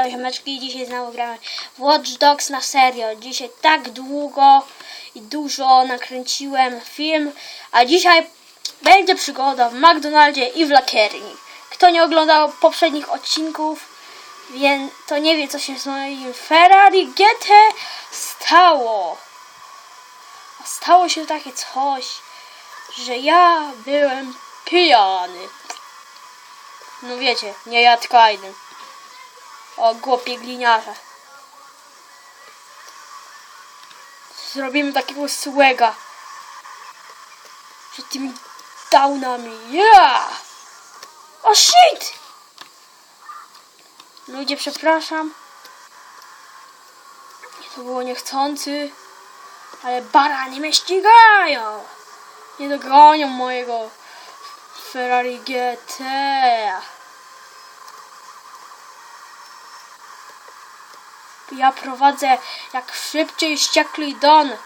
Siemanko ziomeczki, dzisiaj znowu gramy w Watch Dogs na serio. Dzisiaj tak długo i dużo nakręciłem film, a dzisiaj będzie przygoda w McDonaldzie i w lakierni. Kto nie oglądał poprzednich odcinków, to nie wie, co się z moim Ferrari GT stało. A stało się takie coś, że ja byłem pijany. No wiecie, nie ja, tylko jeden. O głupie gliniarze. Zrobimy takiego słega przed tymi downami. Yeah! O shit! Ludzie, przepraszam. To było niechcący. Ale barany mnie ścigają. Nie dogonią mojego Ferrari GT. Ja prowadzę jak szybciej wściekli Don.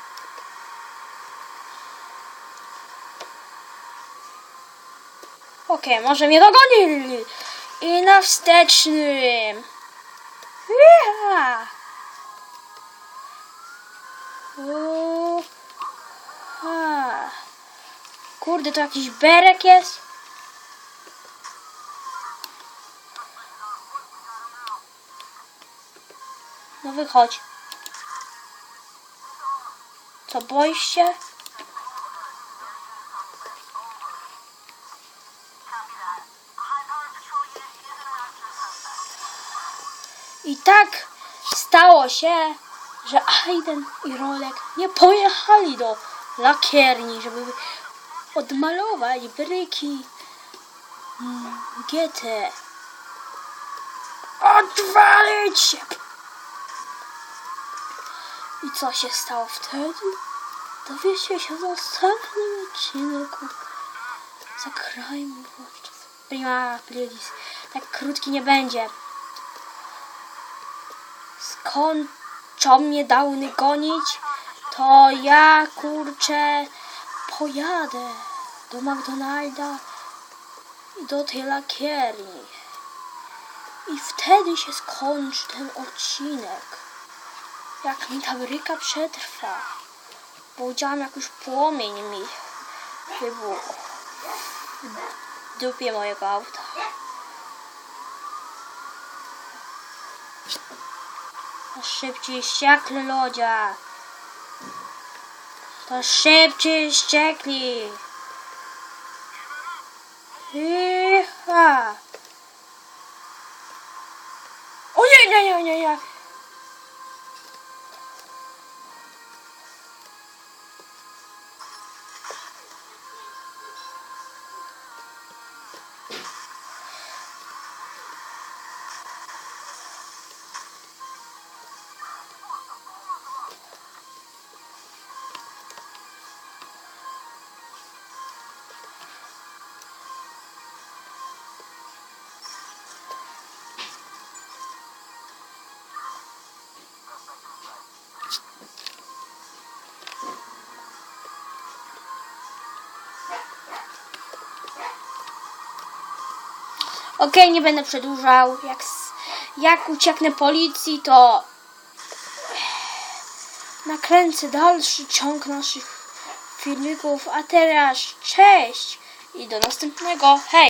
Okej, może mnie dogonili. I na wstecznym. Yeah. Kurde, to jakiś berek jest? No wychodź. Co, boisz się? I tak stało się, że Aiden i Rolek nie pojechali do lakierni, żeby odmalować bryki GT. Odwalić się! I co się stało wtedy? Dowiecie się w następnym odcinku. Zagrajmy podczas prima playlist. Tak krótki nie będzie. Skończą mnie downy gonić, to ja kurczę pojadę do McDonalda i do tej lakierni. I wtedy się skończy ten odcinek. Jak mi ta bryka przetrwa. Bo widziałam, jak już płomień mi wybuchł w dupie mojego auta. To szybciej ściekli ludzie. To szybciej ściekli. O nie. Okej, nie będę przedłużał. Jak ucieknę policji, to nakręcę dalszy ciąg naszych filmików. A teraz cześć i do następnego. Hej!